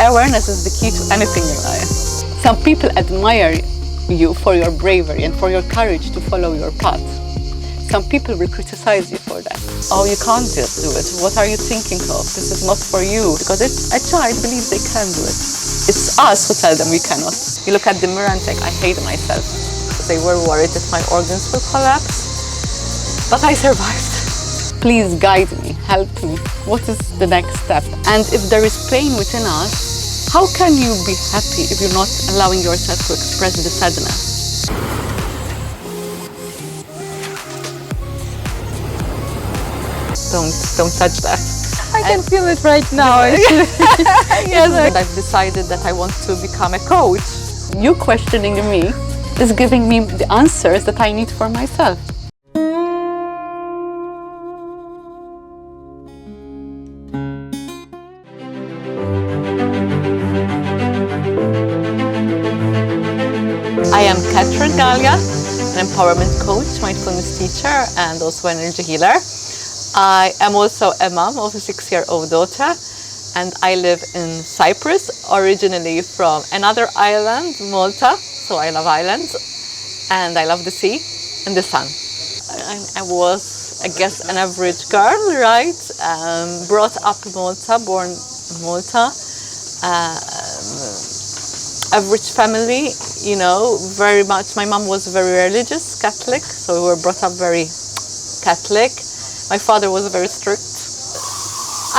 Awareness is the key to anything in life. Some people admire you for your bravery and for your courage to follow your path. Some people will criticize you for that. Oh, you can't just do it. What are you thinking of? This is not for you. Because if a child believes they can do it, it's us who tell them we cannot. You look at the mirror and think, I hate myself. They were worried that my organs will collapse, but I survived. Please guide me, help me. What is the next step? And if there is pain within us, how can you be happy if you're not allowing yourself to express the sadness? Don't touch that. I can feel it right now. Yes, I've decided that I want to become a coach. You questioning me is giving me the answers that I need for myself. I am Galea, an empowerment coach, mindfulness teacher, and also energy healer. I am also a mom of a 6-year-old daughter, and I live in Cyprus, originally from another island, Malta. So I love islands, and I love the sea and the sun. I was, I guess, an average girl, right? Brought up in Malta, born in Malta. Average family, you know, very much. My mom was very religious, Catholic, so we were brought up very Catholic. My father was very strict.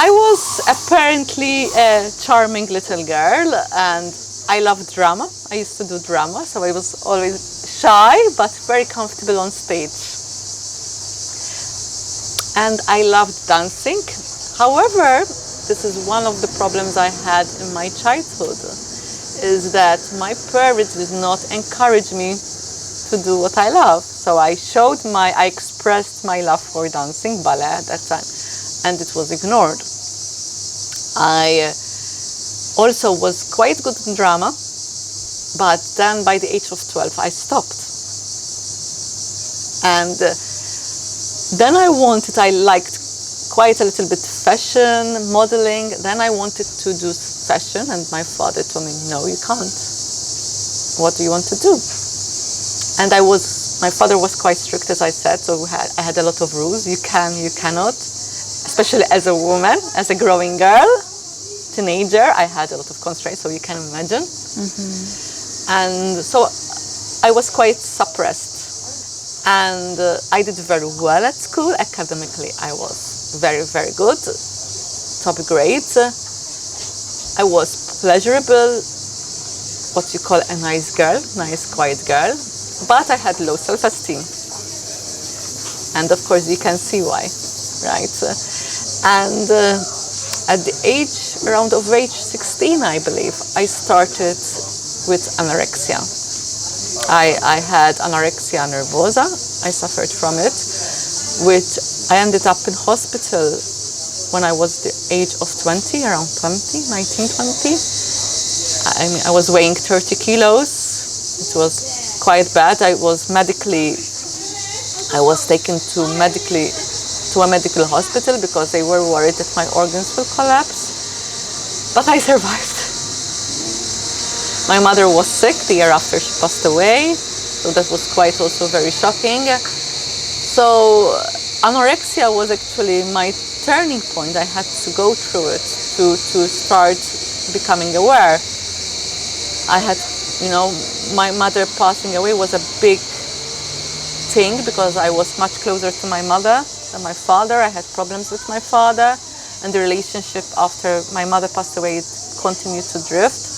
I was apparently a charming little girl, and I loved drama. I used to do drama, so I was always shy, but very comfortable on stage. And I loved dancing. However, this is one of the problems I had in my childhood, is that my parents did not encourage me to do what I love. So I expressed my love for dancing, ballet at that time, and it was ignored. I also was quite good in drama, but then by the age of 12 I stopped. And then I liked quite a little bit fashion, modeling. Then I wanted to do fashion, and my father told me, no, you can't. What do you want to do? And my father was quite strict, as I said, so I had a lot of rules. You can, you cannot, especially as a woman, as a growing girl, teenager, I had a lot of constraints, so you can imagine. And so I was quite suppressed. And I did very well at school. Academically, I was very, very good, top grades. I was pleasurable, what you call a nice girl, nice, quiet girl. But I had low self-esteem. And of course, you can see why, right? And at the around age 16, I believe, I started with anorexia. I had anorexia nervosa. I suffered from it, which I ended up in hospital when I was the age of 20, around 20, 19, 20. I was weighing 30 kilos. It was quite bad. I was taken to a medical hospital because they were worried that my organs will collapse. But I survived. My mother was sick the year after she passed away, so that was quite also very shocking. So anorexia was actually my turning point. I had to go through it to start becoming aware. I had, my mother passing away was a big thing because I was much closer to my mother than my father. I had problems with my father, and the relationship after my mother passed away continued to drift.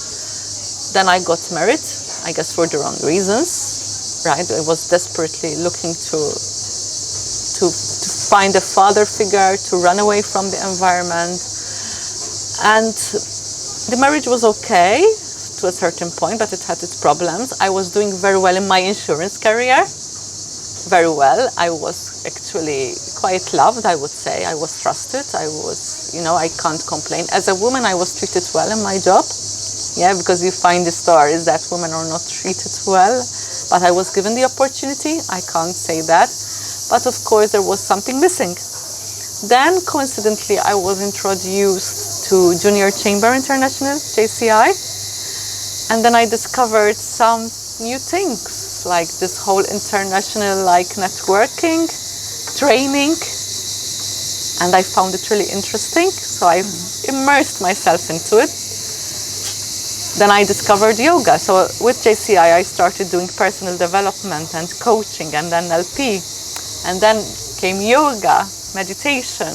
Then I got married, I guess for the wrong reasons, right? I was desperately looking to find a father figure, to run away from the environment. And the marriage was okay to a certain point, but it had its problems. I was doing very well in my insurance career, very well. I was actually quite loved, I would say. I was trusted. I was, I can't complain. As a woman, I was treated well in my job. Yeah, because you find the stories that women are not treated well. But I was given the opportunity. I can't say that. But of course, there was something missing. Then, coincidentally, I was introduced to to Junior Chamber International, JCI. And then I discovered some new things, like this whole international networking, training. And I found it really interesting, so I immersed myself into it. Then I discovered yoga. So with JCI, I started doing personal development and coaching and NLP. And then came yoga, meditation.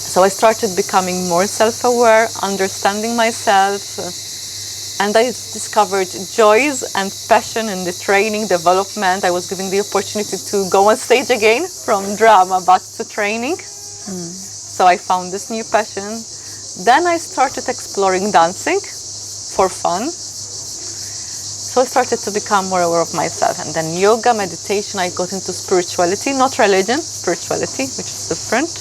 So I started becoming more self-aware, understanding myself. And I discovered joys and passion in the training, development. I was given the opportunity to go on stage again, from drama back to training. So I found this new passion. Then I started exploring dancing for fun. So I started to become more aware of myself. And then yoga, meditation, I got into spirituality, not religion, spirituality, which is different.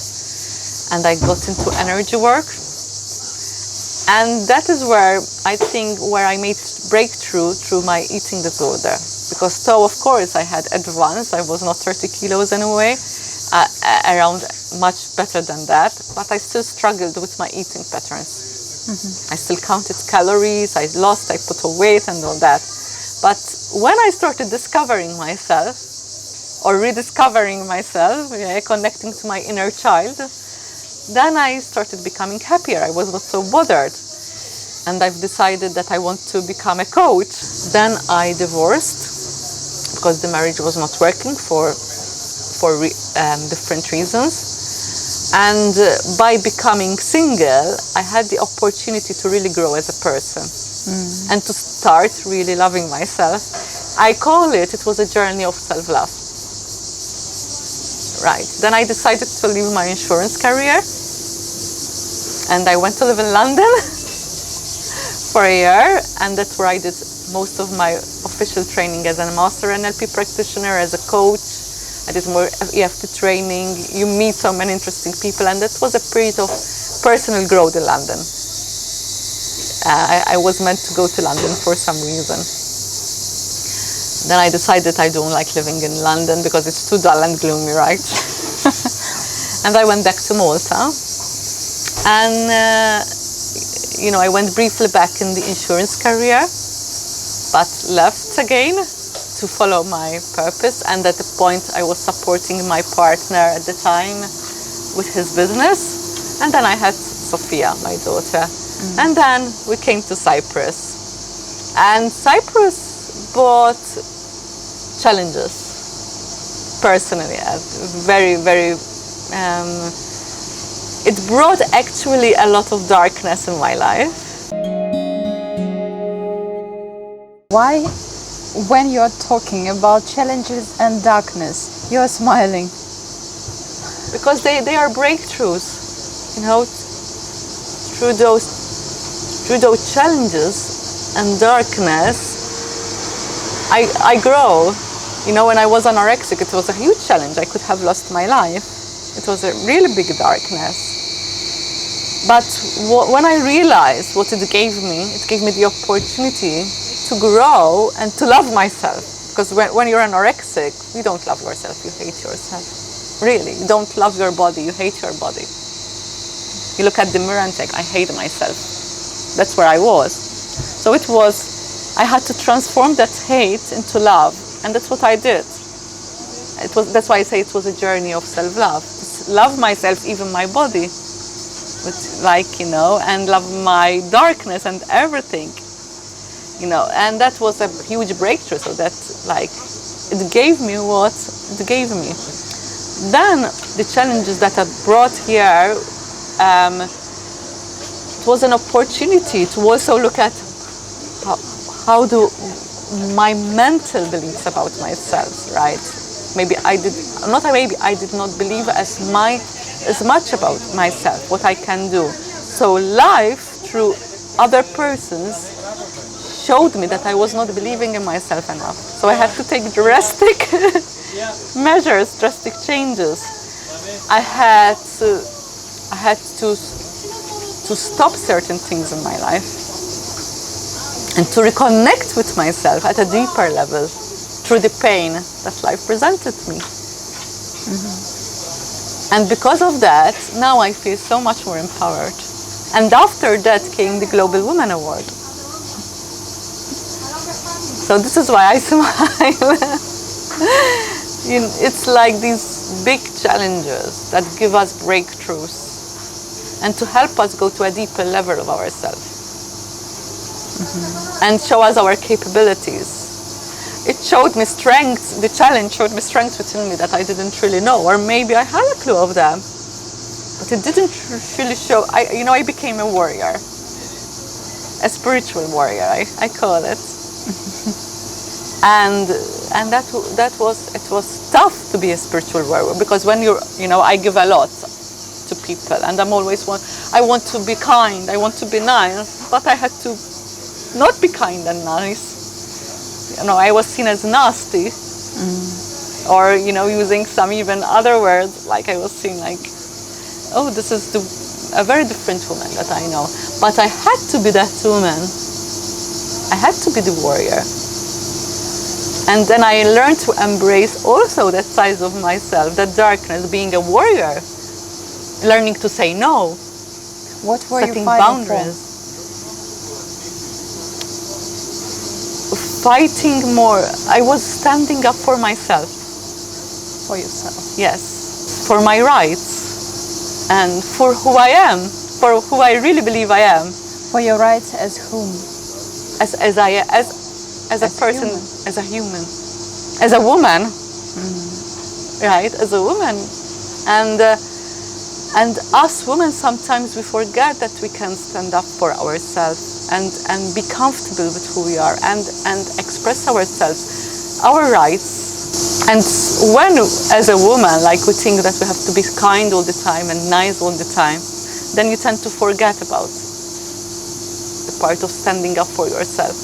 And I got into energy work. And that is where I made breakthrough through my eating disorder. Because though, of course, I had advanced, I was not 30 kilos anyway, around much better than that, but I still struggled with my eating patterns. I still counted calories, I put on weight and all that. But when I started discovering myself, or rediscovering myself, connecting to my inner child, then I started becoming happier. I was not so bothered. And I've decided that I want to become a coach. Then I divorced because the marriage was not working for different reasons. And by becoming single, I had the opportunity to really grow as a person and to start really loving myself. I call it was a journey of self-love. Right. Then I decided to leave my insurance career and I went to live in London for a year, and that's where I did most of my official training as a master NLP practitioner, as a coach. I did more EFT training. You meet so many interesting people, and that was a period of personal growth in London. I was meant to go to London for some reason. Then I decided I don't like living in London because it's too dull and gloomy, right? And I went back to Malta. And, I went briefly back in the insurance career, but left again to follow my purpose. And at the point I was supporting my partner at the time with his business. And then I had Sophia, my daughter. And then we came to Cyprus. And Cyprus brought challenges, personally, very, very, it brought actually a lot of darkness in my life. Why, when you're talking about challenges and darkness, you're smiling? Because they are breakthroughs, through those challenges and darkness, I grow. When I was anorexic, it was a huge challenge. I could have lost my life. It was a really big darkness. But when I realized what it gave me the opportunity to grow and to love myself. Because when you're anorexic, you don't love yourself, you hate yourself. Really, you don't love your body, you hate your body. You look at the mirror and think, I hate myself. That's where I was. So I had to transform that hate into love. And that's what I did. That's why I say it was a journey of self-love. To love myself, even my body. And love my darkness and everything. And that was a huge breakthrough. So that, it gave me what it gave me. Then the challenges that I brought here, it was an opportunity to also look at how do my mental beliefs about myself, right? I did not believe as much about myself, what I can do. So life through other persons showed me that I was not believing in myself enough. So I had to take drastic measures, drastic changes. I had to stop certain things in my life and to reconnect with myself at a deeper level through the pain that life presented me. And because of that, now I feel so much more empowered. And after that came the Global Women Award. So this is why I smile. It's like these big challenges that give us breakthroughs and to help us go to a deeper level of ourselves and show us our capabilities. It showed me strengths, the challenge showed me strengths within me that I didn't really know, or maybe I had a clue of them, but it didn't really show. I became a warrior, a spiritual warrior, I call it. and that was tough to be a spiritual warrior, because when I give a lot to people, and I want to be kind, I want to be nice, but I had to not be kind and nice. I was seen as nasty, or using some even other words, like I was seen like, oh, this is a very different woman that I know. But I had to be that woman. I had to be the warrior. And then I learned to embrace also that side of myself, that darkness, being a warrior, learning to say no. What were setting you fighting boundaries. Fighting more. I was standing up for myself. for yourself? Yes, for my rights and for who I am, for who I really believe I am. For your rights as whom? As a person, human. as a human, as a woman, right? As a woman, and us women, sometimes we forget that we can stand up for ourselves and be comfortable with who we are and express ourselves, our rights. And when, as a woman, like we think that we have to be kind all the time and nice all the time, then you tend to forget about the part of standing up for yourself.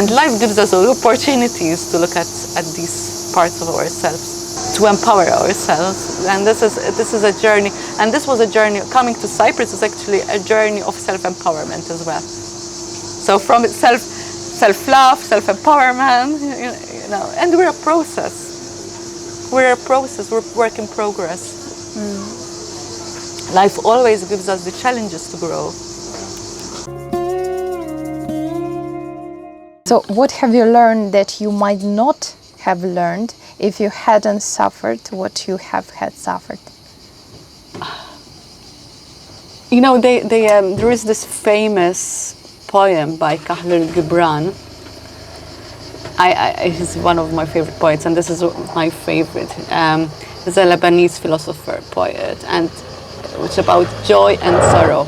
And life gives us all opportunities to look at these parts of ourselves, to empower ourselves. And this is a journey, and this was a journey. Coming to Cyprus is actually a journey of self-empowerment as well. So from self-love, self-empowerment, and we're a process. We're a process. We're work in progress. Life always gives us the challenges to grow. So what have you learned that you might not have learned if you hadn't suffered what you have had suffered? There is this famous poem by Khalil Gibran. He's one of my favorite poets, and this is my favorite. He's a Lebanese philosopher, poet, and it's about joy and sorrow.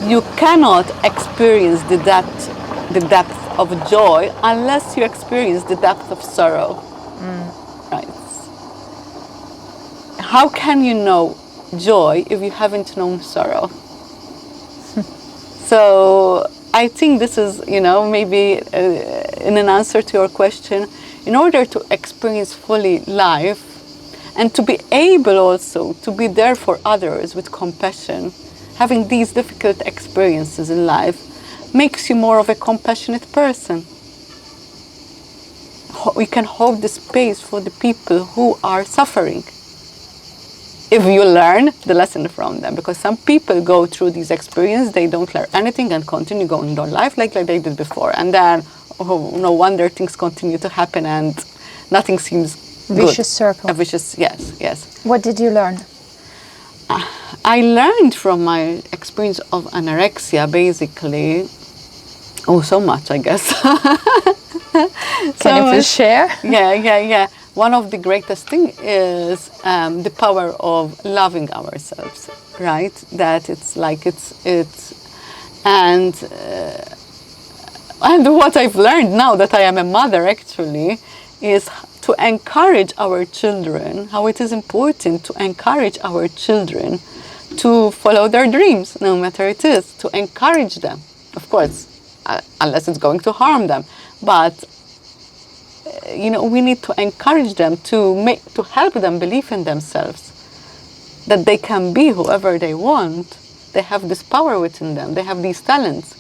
You cannot experience the depth of joy unless you experience the depth of sorrow. Right? How can you know joy if you haven't known sorrow? So I think this is, maybe in an answer to your question, in order to experience fully life and to be able also to be there for others with compassion, having these difficult experiences in life makes you more of a compassionate person. We can hold the space for the people who are suffering if you learn the lesson from them, because some people go through these experiences, they don't learn anything and continue going their life like they did before, and then no wonder things continue to happen and nothing seems Vicious good. circle. A vicious, yes. What did you learn? I learned from my experience of anorexia, basically, so much, I guess. Can you please share? Yeah. One of the greatest things is the power of loving ourselves, right? That and what I've learned now that I am a mother, actually, is to encourage our children, how it is important to encourage our children to follow their dreams, no matter it is, to encourage them, of course, unless it's going to harm them. But we need to encourage them to help them believe in themselves, that they can be whoever they want. They have this power within them. They have these talents.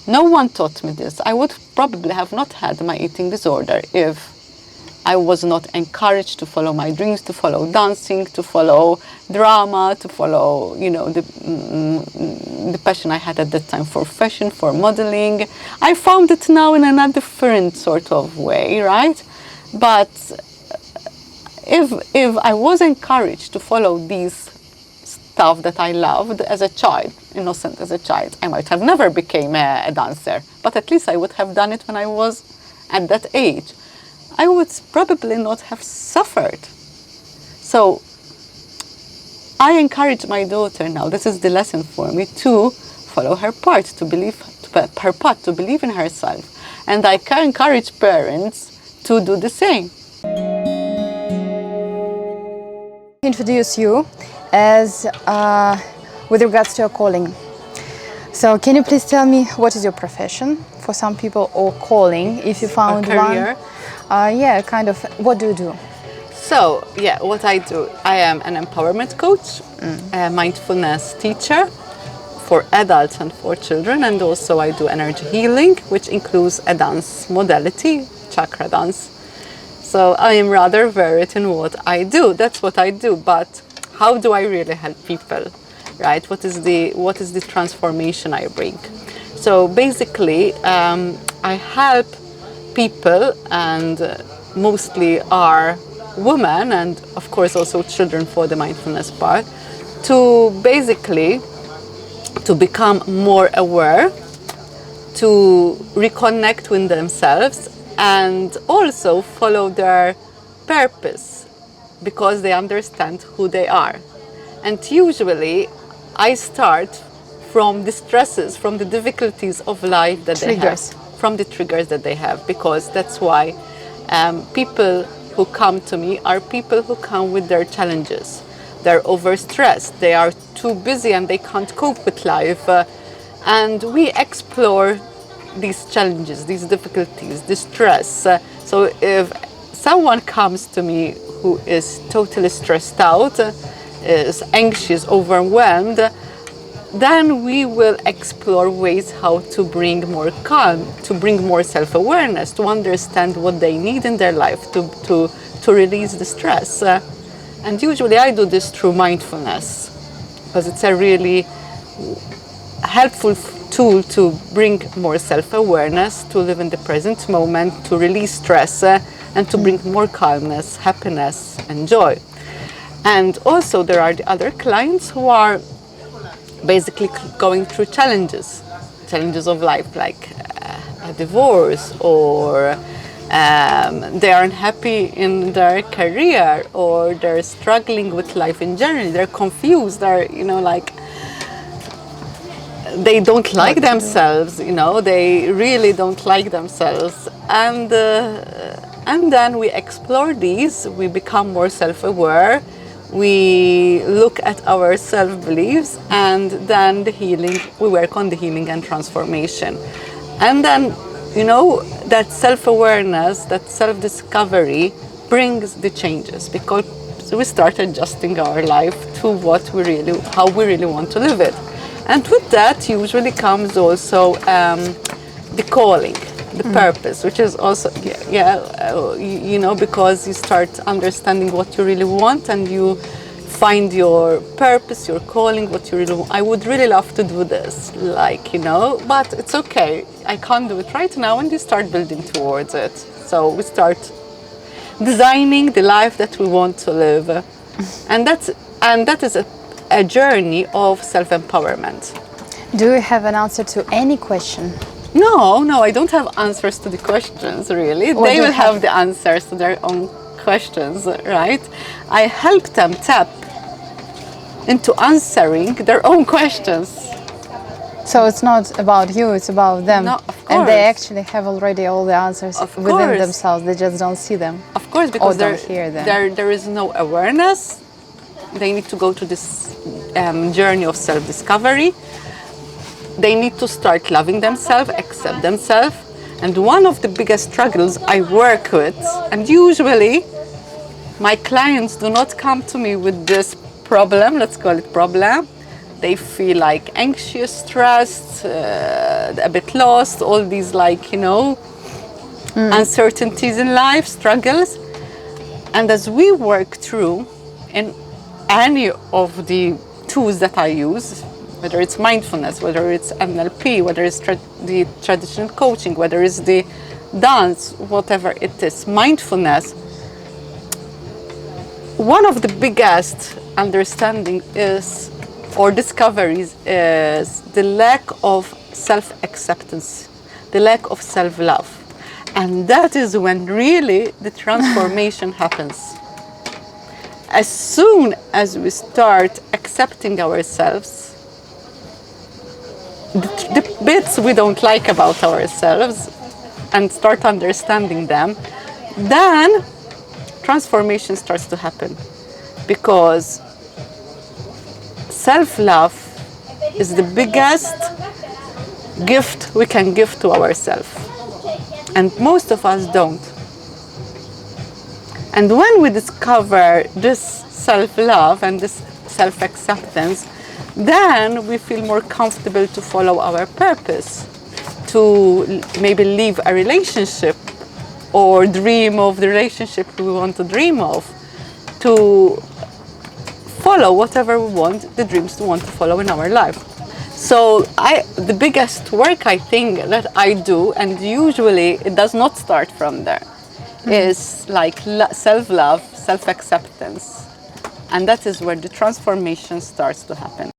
No one taught me this. I would probably have not had my eating disorder if I was not encouraged to follow my dreams, to follow dancing, to follow drama, to follow, the passion I had at that time for fashion, for modeling. I found it now in a different sort of way, right? But if I was encouraged to follow these stuff that I loved as a child, innocent as a child, I might have never became a dancer, but at least I would have done it when I was at that age. I would probably not have suffered. So I encourage my daughter now, this is the lesson for me, to follow her path, to believe in herself. And I can encourage parents to do the same. Introduce you as with regards to your calling. So can you please tell me what is your profession for some people, or calling if you found career. One? Yeah, kind of. What do you do? So, what I do, I am an empowerment coach, a mindfulness teacher for adults and for children, and also I do energy healing, which includes a dance modality, chakra dance. So I am rather varied in what I do. That's what I do. But how do I really help people, right? What is the transformation I bring? So basically, I help people, and mostly are women, and of course also children for the mindfulness part, to basically to become more aware, to reconnect with themselves, and also follow their purpose, because they understand who they are. And usually I start from the stresses, from the difficulties of life that they have, from the triggers that they have, because that's why people who come to me are people who come with their challenges. They're overstressed, they are too busy and they can't cope with life. And we explore these challenges, these difficulties, this stress. So if someone comes to me who is totally stressed out, is anxious, overwhelmed, then we will explore ways how to bring more calm, to bring more self-awareness, to understand what they need in their life, to release the stress. And usually I do this through mindfulness, because it's a really helpful tool to bring more self-awareness, to live in the present moment, to release stress, and to bring more calmness, happiness, and joy. And also there are the other clients who are basically going through challenges of life, like a divorce, or they aren't happy in their career, or they're struggling with life in general, they're confused, they're, they don't like themselves, they really don't like themselves. And then we explore these, we become more self-aware, we look at our self-beliefs, and then we work on the healing and transformation. And then, that self-awareness, that self-discovery brings the changes, because we start adjusting our life to how we really want to live it. And with that usually comes also the calling, the purpose, which is also, because you start understanding what you really want, and you find your purpose, your calling, what you really want. I would really love to do this, but it's okay, I can't do it right now, and you start building towards it. So we start designing the life that we want to live, and that is a journey of self-empowerment. Do you have an answer to any question? No, I don't have answers to the questions, really. They will have the answers to their own questions, right? I help them tap into answering their own questions. So it's not about you, it's about them. No, of course. And they actually have already all the answers within themselves, they just don't see them. Of course, because don't hear them. There is no awareness. They need to go to this journey of self-discovery. They need to start loving themselves, accept themselves. And one of the biggest struggles I work with, and usually my clients do not come to me with this problem, let's call it problem. They feel like anxious, stressed, a bit lost, all these uncertainties in life, struggles. And as we work through in any of the tools that I use, whether it's mindfulness, whether it's NLP, whether it's the traditional coaching, whether it's the dance, whatever it is, mindfulness, one of the biggest understanding is, or discoveries, is the lack of self-acceptance, the lack of self-love. And that is when really the transformation happens. As soon as we start accepting ourselves, the bits we don't like about ourselves, and start understanding them, then transformation starts to happen. Because self-love is the biggest gift we can give to ourselves. And most of us don't. And when we discover this self-love and this self-acceptance, then we feel more comfortable to follow our purpose, to maybe leave a relationship or dream of the relationship we want to dream of, to follow whatever we want, the dreams we want to follow in our life. So the biggest work I think that I do, and usually it does not start from there, is like self-love, self-acceptance. And that is where the transformation starts to happen.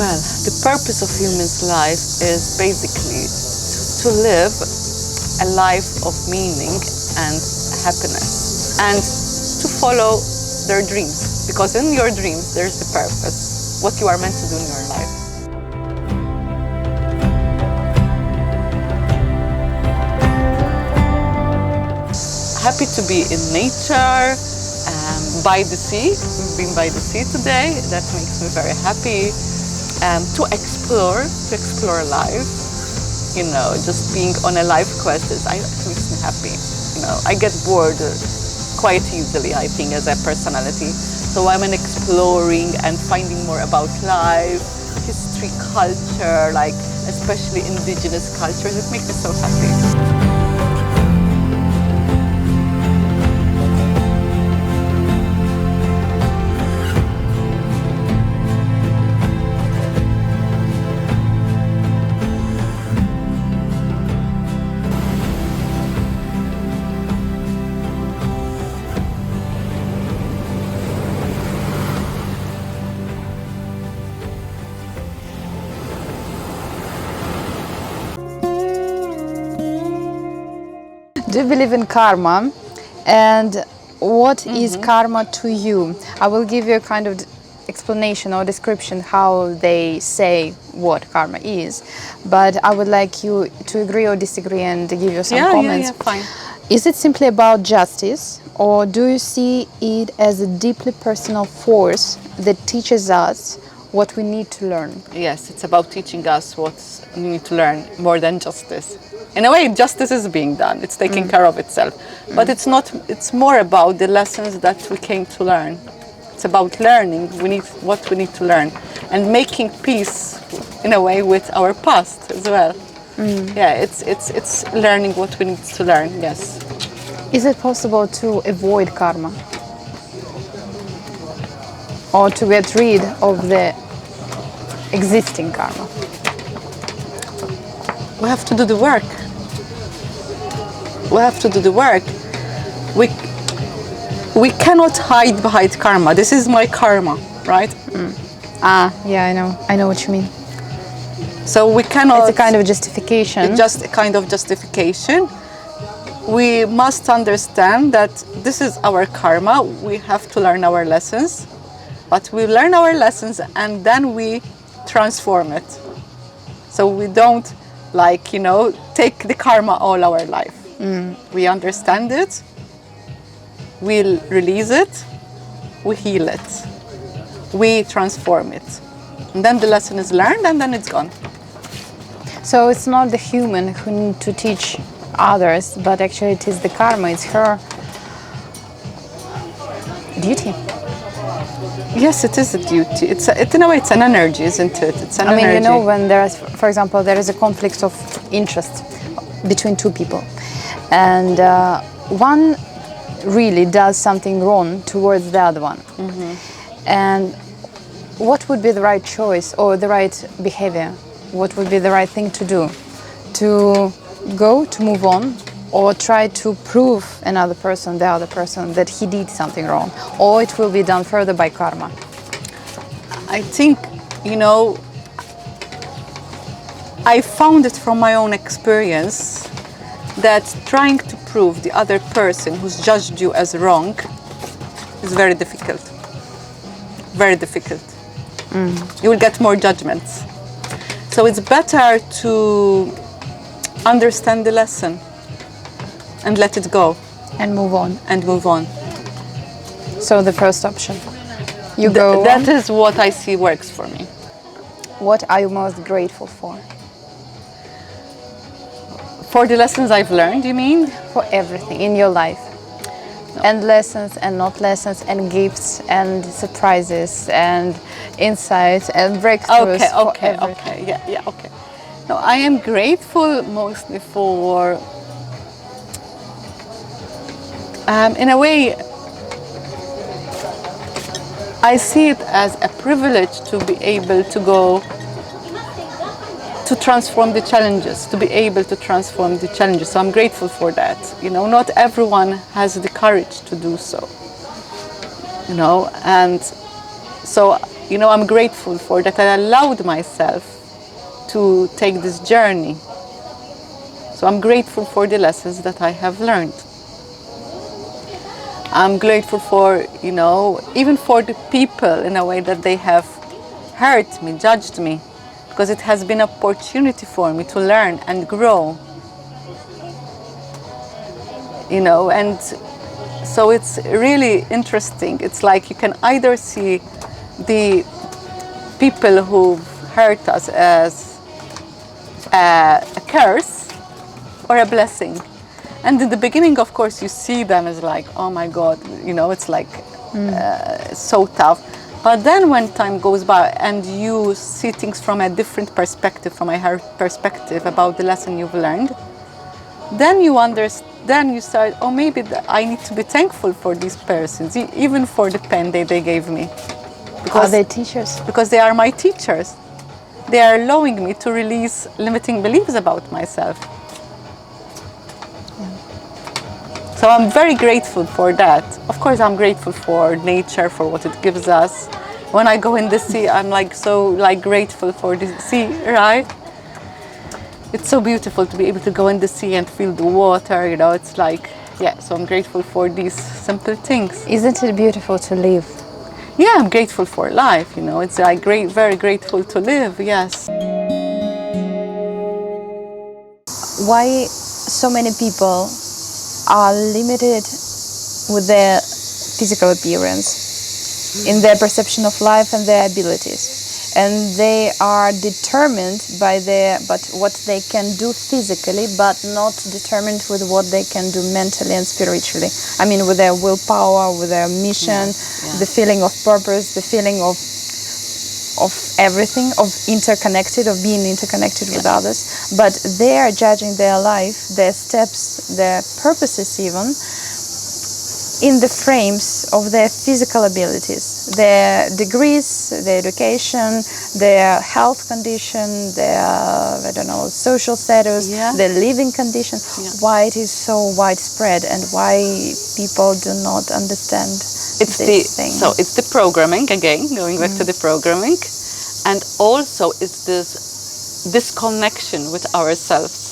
Well, the purpose of human's life is basically to live a life of meaning and happiness, and to follow their dreams, because in your dreams there's the purpose, what you are meant to do in your life. Happy to be in nature, by the sea. We've been by the sea today. That makes me very happy. To explore life, you know, just being on a life quest, it makes me happy. You know, I get bored quite easily, I think, as a personality. So I'm exploring and finding more about life, history, culture, like especially indigenous cultures. It makes me so happy. Do you believe in karma? And what is karma to you? I will give you a kind of explanation or description how they say what karma is, but I would like you to agree or disagree and give you some comments. Yeah, fine. Is it simply about justice, or do you see it as a deeply personal force that teaches us what we need to learn? Yes, it's about teaching us what we need to learn more than justice. In a way, justice is being done. It's taking care of itself. But it's not. It's more about the lessons that we came to learn. It's about learning what we need to learn and making peace, in a way, with our past as well. Yeah, it's learning what we need to learn. Yes. Is it possible to avoid karma, or to get rid of the existing karma? We have to do the work. We have to do the work. We cannot hide behind karma. This is my karma, right? Yeah, I know what you mean. So we cannot. It's a kind of justification. It's just a kind of justification. We must understand that this is our karma. We have to learn our lessons, but we learn our lessons and then we transform it. So we don't, like, take the karma all our life. We understand it, we'll release it, we heal it. we transform it. And then the lesson is learned and then it's gone. So it's not the human who need to teach others, but actually it is the karma, it's her duty. Yes, it is a duty. In a way, it's an energy, isn't it? It's an I mean, energy. you know, when there is, for example, there is a conflict of interest between two people, and one really does something wrong towards the other one. And what would be the right choice or the right behavior? What would be the right thing to do? To go, to move on, or try to prove the other person, that he did something wrong, or it will be done further by karma? I think, you know, I found it from my own experience that trying to prove the other person who's judged you as wrong is very difficult. Very difficult. You will get more judgments. So it's better to understand the lesson and let it go. And move on. And move on. So the first option. You go That is what I see works for me. What are you most grateful for? For the lessons I've learned, you mean? For everything in your life. No. And lessons and not lessons and gifts and surprises and insights and breakthroughs. Okay. Yeah, okay. No, I am grateful mostly for, in a way, I see it as a privilege to be able to go to transform the challenges, to be able to transform the challenges. So I'm grateful for that. You know, not everyone has the courage to do so. You know, and so, you know, I'm grateful for that. I allowed myself to take this journey. So I'm grateful for the lessons that I have learned. I'm grateful for, you know, even for the people in a way that they have hurt me, judged me, because it has been an opportunity for me to learn and grow. You know, and so it's really interesting. It's like you can either see the people who hurt us as a curse or a blessing. And in the beginning, of course, you see them as like, oh my God, you know, it's like so tough. But then when time goes by and you see things from a different perspective, from a hard perspective about the lesson you've learned, then you understand, then you start, oh, maybe I need to be thankful for these persons, even for the pain they gave me. Because are they teachers? Because they are my teachers. They are allowing me to release limiting beliefs about myself. So I'm very grateful for that. Of course, I'm grateful for nature, for what it gives us. When I go in the sea, I'm like so like grateful for the sea, right? It's so beautiful to be able to go in the sea and feel the water, you know, it's like, yeah, so I'm grateful for these simple things. Isn't it beautiful to live? Yeah, I'm grateful for life, you know, it's like very grateful to live, yes. Why so many people are limited with their physical appearance, in their perception of life and their abilities, and they are determined by what they can do physically, but not determined with what they can do mentally and spiritually. I mean, with their willpower, with their mission, the feeling of purpose, the feeling of everything, of being interconnected with others, but they are judging their life, their steps, their purposes even, in the frames of their physical abilities, their degrees, their education, their health condition, their, I don't know, social status, their living condition. Why it is so widespread and why people do not understand this thing. So it's the programming, again, going back to the programming, and also it's this disconnection with ourselves.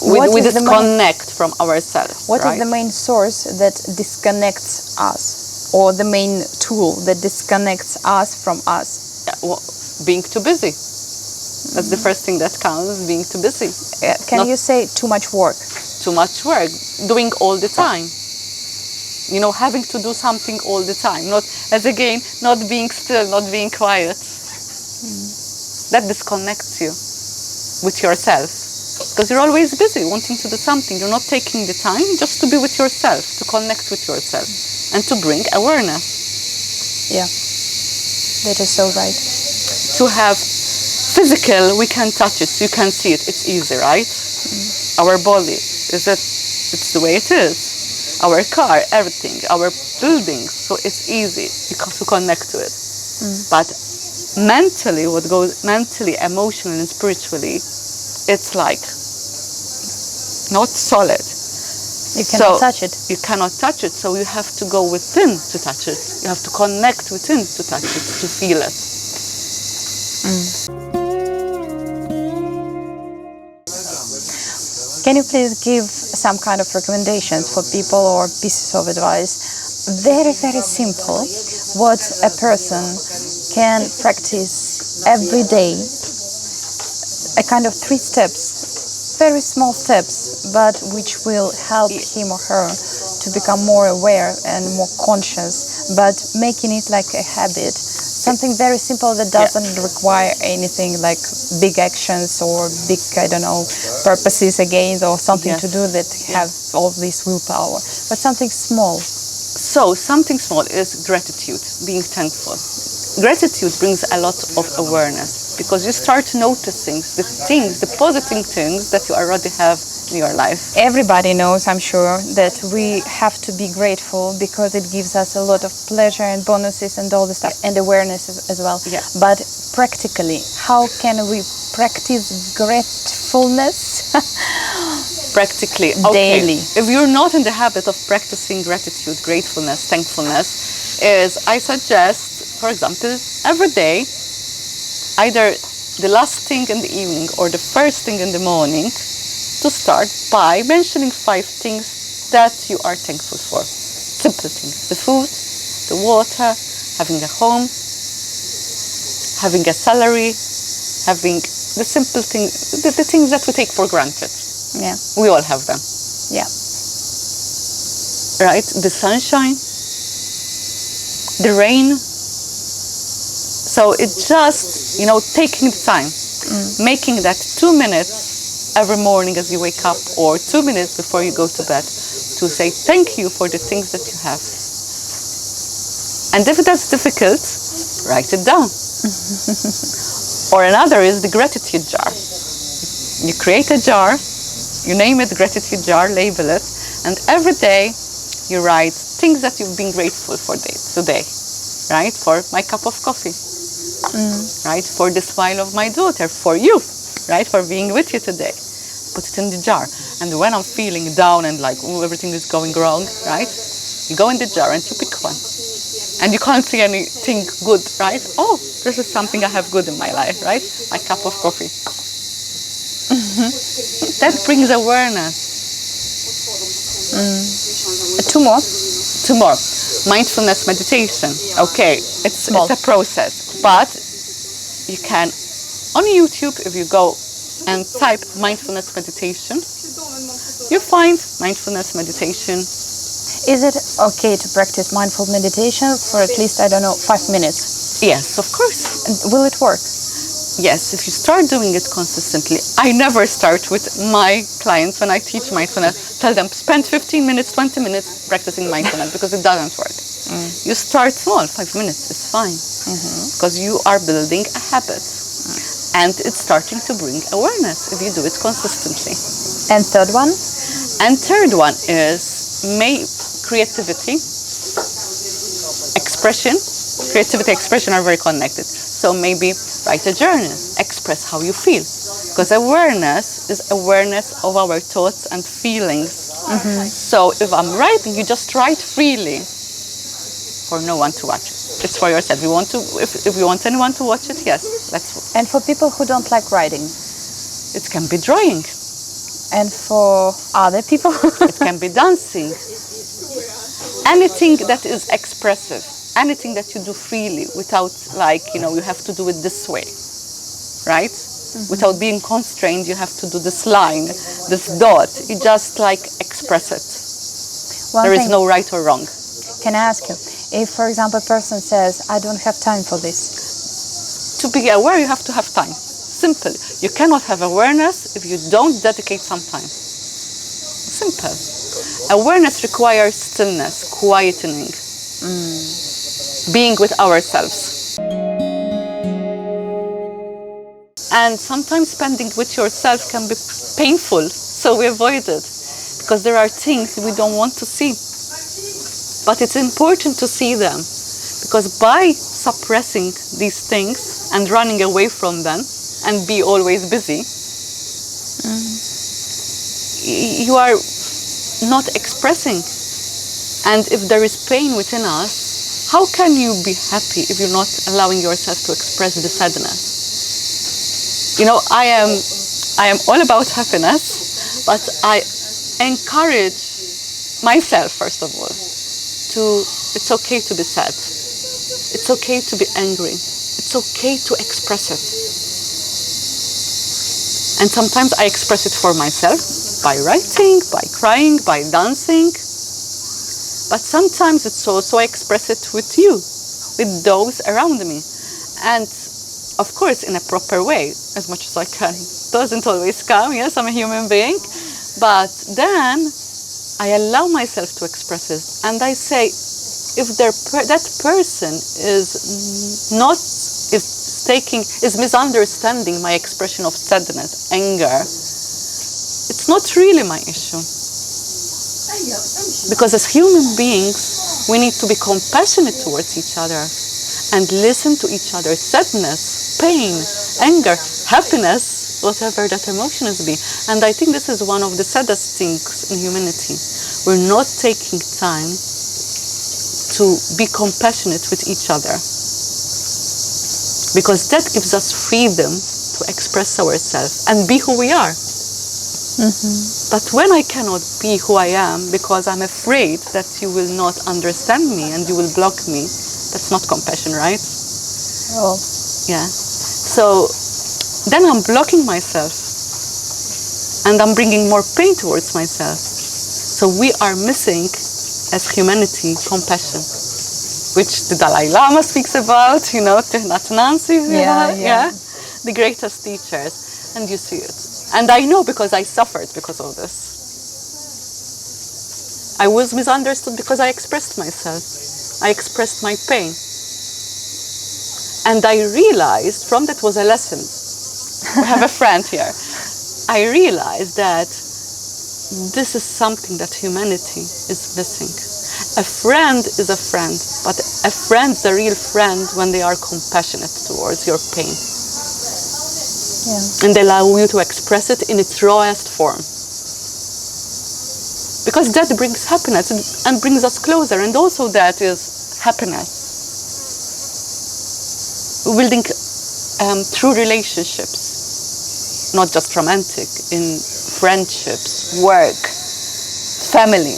We disconnect from ourselves. What is the main source that disconnects us, or the main tool that disconnects us from us? Yeah, well, being too busy. That's the first thing that counts, being too busy. Can you say too much work? Too much work, doing all the time. You know, having to do something all the time. Not, as again, not being still, not being quiet. That disconnects you with yourself. Because you're always busy wanting to do something. You're not taking the time just to be with yourself, to connect with yourself, and to bring awareness. Yeah, that is so right. To have physical, we can touch it, you can see it, it's easy, right? Our body, it's the way it is. Our car, everything, our buildings, so it's easy to connect to it. But mentally, what goes mentally, emotionally, and spiritually, it's like not solid. You cannot touch it. You cannot touch it, so you have to go within to touch it. You have to connect within to touch it, to feel it. Can you please give some kind of recommendations for people or pieces of advice? Very, very simple. What a person can practice every day. A kind of 3 steps, very small steps, but which will help him or her to become more aware and more conscious, but making it like a habit. Something very simple that doesn't require anything like big actions or big, I don't know, purposes again or something to do that have all this willpower, but something small. So something small is gratitude, being thankful. Gratitude brings a lot of awareness because you start noticing the positive things that you already have in your life. Everybody knows, I'm sure, that we have to be grateful because it gives us a lot of pleasure and bonuses and all the stuff, and awareness as well. Yeah. But practically, how can we practice gratefulness? Practically, daily. If you're not in the habit of practicing gratitude, gratefulness, thankfulness, I suggest, for example, every day, either the last thing in the evening or the first thing in the morning, to start by mentioning 5 things that you are thankful for. Simple things: the food, the water, having a home, having a salary, having the simple things, the things that we take for granted. Yeah. We all have them. Yeah. Right? The sunshine, the rain. So it's just, taking the time, making that 2 minutes every morning as you wake up, or 2 minutes before you go to bed, to say thank you for the things that you have. And if that's difficult, write it down. Or another is the gratitude jar. You create a jar, you name it gratitude jar, label it, and every day you write things that you've been grateful for today. Right? For my cup of coffee. Right? For the smile of my daughter, for you. Right? For being with you today. Put it in the jar. And when I'm feeling down and like, everything is going wrong, right? You go in the jar and you pick one. And you can't see anything good, right? Oh, this is something I have good in my life, right? My cup of coffee. That brings awareness. 2 more. 2 more. Mindfulness meditation. Okay, it's a process. But you can, on YouTube, if you go and type mindfulness meditation, you find mindfulness meditation. Is it okay to practice mindful meditation for at least, 5 minutes? Yes, of course. And will it work? Yes, if you start doing it consistently. I never start with my clients when I teach mindfulness, tell them spend 15 minutes, 20 minutes practicing mindfulness because it doesn't work. You start small, 5 minutes is fine, because you are building a habit. And it's starting to bring awareness if you do it consistently. And third one? And third one is creativity, expression. Creativity, expression are very connected. So maybe write a journal, express how you feel. Because awareness is awareness of our thoughts and feelings. So if I'm writing, you just write freely for no one to watch it. It's for yourself. If you want anyone to watch it, yes. And for people who don't like writing? It can be drawing. And for other people? It can be dancing. Anything that is expressive. Anything that you do freely without you have to do it this way. Right? Without being constrained, you have to do this line, this dot. You just express it. One There is thing. no right or wrong. Can I ask you, if, for example, a person says, I don't have time for this, To be aware, you have to have time. Simple. You cannot have awareness if you don't dedicate some time. Simple. Awareness requires stillness, quietening, being with ourselves. And sometimes spending with yourself can be painful, so we avoid it because there are things we don't want to see. But it's important to see them, because by suppressing these things and running away from them and be always busy, you are not expressing. And if there is pain within us, how can you be happy if you're not allowing yourself to express the sadness? You know, I am all about happiness, but I encourage myself, first of all, it's okay to be sad. It's okay to be angry. It's okay to express it. And sometimes I express it for myself by writing, by crying, by dancing. But sometimes it's also I express it with you, with those around me. And of course, in a proper way, as much as I can. Doesn't always come, yes, I'm a human being. But then I allow myself to express it. And I say, if that person is misunderstanding my expression of sadness, anger, it's not really my issue. Because as human beings, we need to be compassionate towards each other and listen to each other. Sadness, pain, anger, happiness, whatever that emotion is be. And I think this is one of the saddest things in humanity. We're not taking time to be compassionate with each other, because that gives us freedom to express ourselves and be who we are. But when I cannot be who I am because I'm afraid that you will not understand me and you will block me, that's not compassion, right? oh, Yeah. So then I'm blocking myself and I'm bringing more pain towards myself. So we are missing, as humanity, compassion, which the Dalai Lama speaks about, you know, Thich Nancy, the greatest teachers, and you see it. And I know because I suffered because of this. I was misunderstood because I expressed myself. I expressed my pain. And I realized, from that was a lesson. We have a friend here. I realized that this is something that humanity is missing. A friend is a friend, but a friend's a real friend when they are compassionate towards your pain. And they allow you to express it in its rawest form. Because that brings happiness and brings us closer, and also that is happiness. Building true relationships, not just romantic, in friendships, work, family.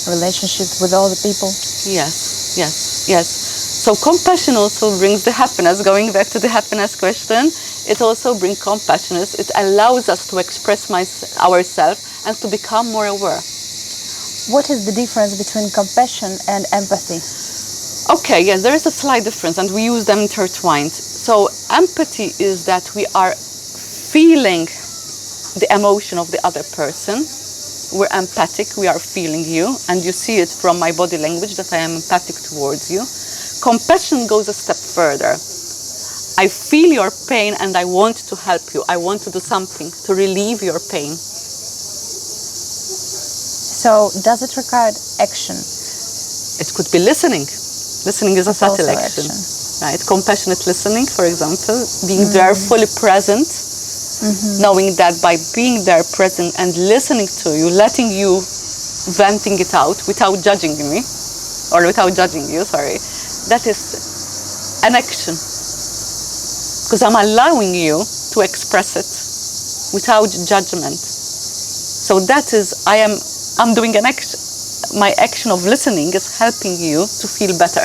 Relationships with all the people. Yes. So compassion also brings the happiness. Going back to the happiness question, it also brings compassion. It allows us to express ourselves and to become more aware. What is the difference between compassion and empathy? Okay, yes, there is a slight difference, and we use them intertwined. So empathy is that we are feeling the emotion of the other person. We're empathic, we are feeling you, and you see it from my body language that I am empathic towards you. Compassion goes a step further. I feel your pain and I want to help you. I want to do something to relieve your pain. So, does it require action? It could be listening. Listening is a subtle also action. Right? Compassionate listening, for example, being there fully present, knowing that by being there present and listening to you, letting you venting it out without judging me, or without judging you, sorry, that is an action. Because I'm allowing you to express it without judgment. So that is, I'm doing an action. My action of listening is helping you to feel better.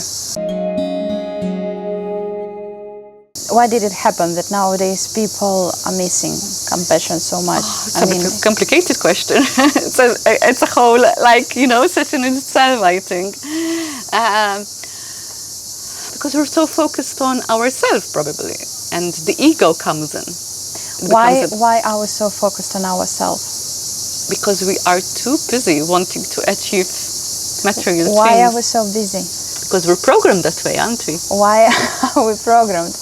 why did it happen that nowadays people are missing compassion so much? It's a complicated question. It's a whole, like, session in itself, I think. Because we're so focused on ourselves, probably, and the ego comes in. Why are we so focused on ourselves? Because we are too busy wanting to achieve material things. Why are we so busy? Because we're programmed that way, aren't we? Why are we programmed?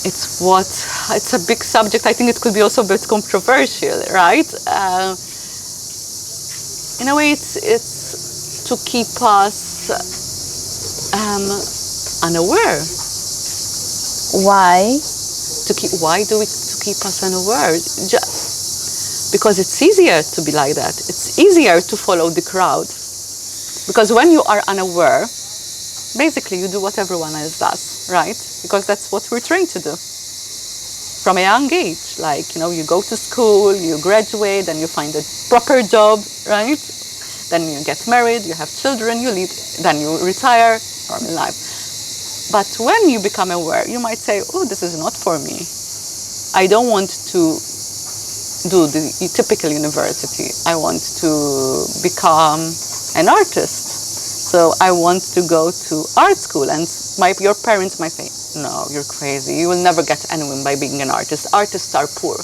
It's a big subject. I think it could be also a bit controversial, right? In a way, it's to keep us unaware. Why? To keep us unaware? Because it's easier to be like that. It's easier to follow the crowd. Because when you are unaware, basically you do what everyone else does, right? Because that's what we're trained to do from a young age. Like, you go to school, you graduate, then you find a proper job, right? Then you get married, you have children, you lead, then you retire, normal life. But when you become aware, you might say, oh, this is not for me. I don't want to do the typical university. I want to become an artist. So I want to go to art school. And your parents might say, no, you're crazy. You will never get anywhere by being an artist. Artists are poor,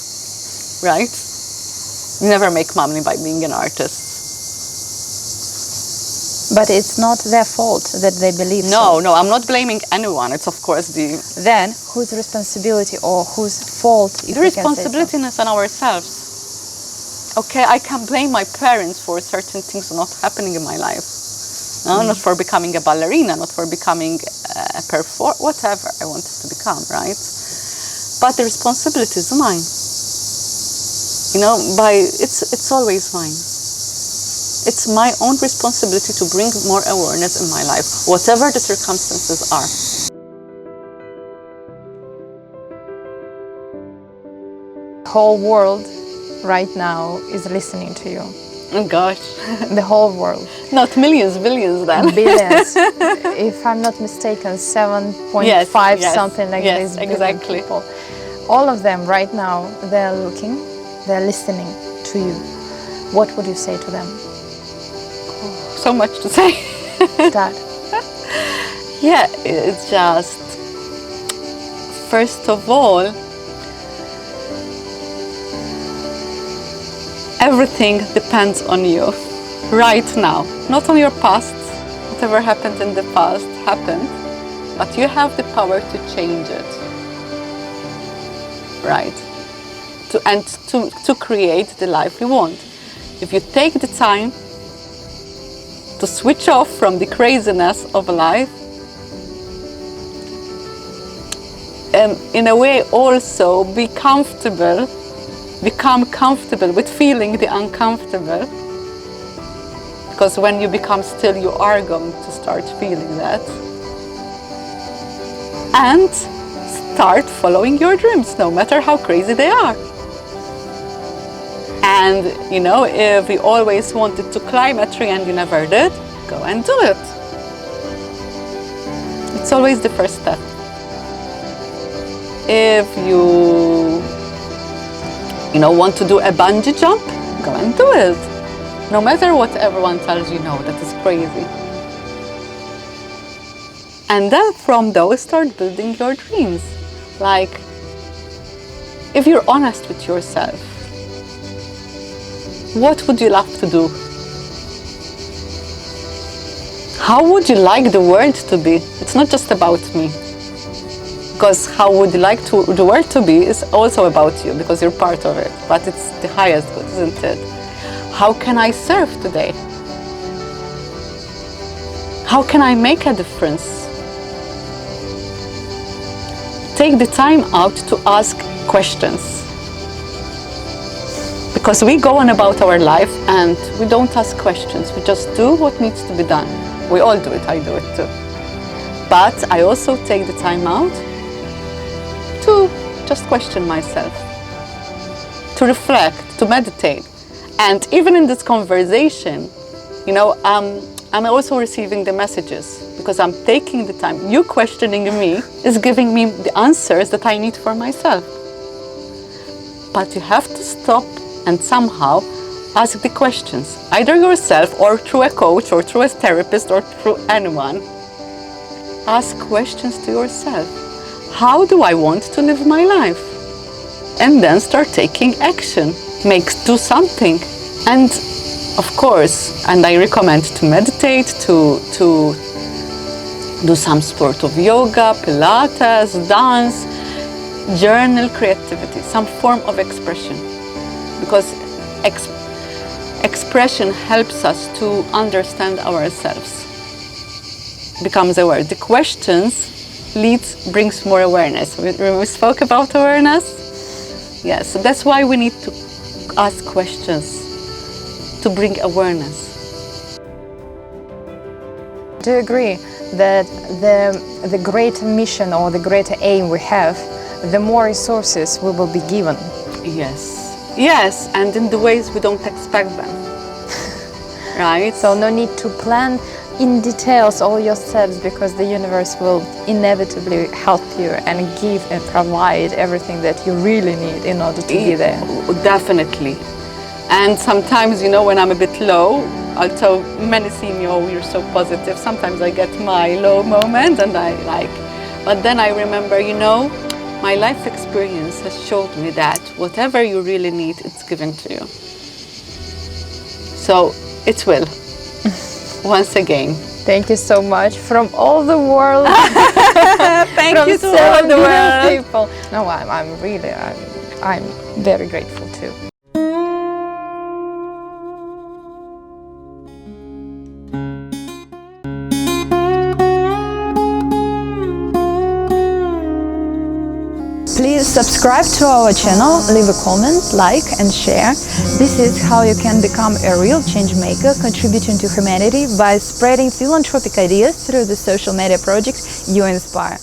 right? You never make money by being an artist. But it's not their fault that they believe so. No, I'm not blaming anyone. It's of course Then, whose responsibility or whose fault? The responsibility is on ourselves. Okay, I can blame my parents for certain things not happening in my life. No, not for becoming a ballerina, not for becoming a performer, whatever I wanted to become, right? But the responsibility is mine. It's always mine. It's my own responsibility to bring more awareness in my life, whatever the circumstances are. The whole world right now is listening to you. Oh gosh. The whole world. Not millions, billions then. Billions. If I'm not mistaken, 7.5 yes, something like this. Exactly. People. All of them right now, they're looking, they're listening to you. What would you say to them? So much to say. Dad. Yeah, it's just, first of all, everything depends on you right now, not on your past. Whatever happened in the past happened, but you have the power to change it, right? To create the life you want. If you take the time to switch off from the craziness of life, and in a way also become comfortable with feeling the uncomfortable, because when you become still, you are going to start feeling that, and start following your dreams, no matter how crazy they are. And if you always wanted to climb a tree and you never did, go and do it. It's always the first step. If you want to do a bungee jump, go and do it. No matter what everyone tells you, no, that is crazy. And then from those, start building your dreams. Like, if you're honest with yourself, what would you love to do? How would you like the world to be? It's not just about me. Because how would you like the world to be is also about you, because you're part of it. But it's the highest good, isn't it? How can I serve today? How can I make a difference? Take the time out to ask questions. Because we go on about our life and we don't ask questions. We just do what needs to be done. We all do it, I do it too. But I also take the time out to just question myself, to reflect, to meditate. And even in this conversation, I'm also receiving the messages because I'm taking the time. You questioning me is giving me the answers that I need for myself. But you have to stop and somehow ask the questions, either yourself or through a coach or through a therapist or through anyone. Ask questions to yourself. How do I want to live my life? And then start taking action. Do something. And of course, and I recommend to meditate, to do some sport of yoga, Pilates, dance, journal, creativity, some form of expression. Because expression helps us to understand ourselves, becomes aware. The questions brings more awareness. We spoke about awareness? Yes, so that's why we need to ask questions to bring awareness. Do you agree that the greater mission or the greater aim we have, the more resources we will be given? Yes, yes, and in the ways we don't expect them, right? So no need to plan in details all your steps, because the universe will inevitably help you and give and provide everything that you really need in order to be there. Definitely. And sometimes, you know, when I'm a bit low, although many see me, oh, you're so positive, sometimes I get my low moment and but then I remember, you know, my life experience has showed me that whatever you really need, it's given to you. So it will. Once again. Thank you so much from all the world. Thank you to all the world. People. No, I'm very grateful too. Please subscribe to our channel, leave a comment, like and share. This is how you can become a real change maker, contributing to humanity by spreading philanthropic ideas through the social media project you inspire.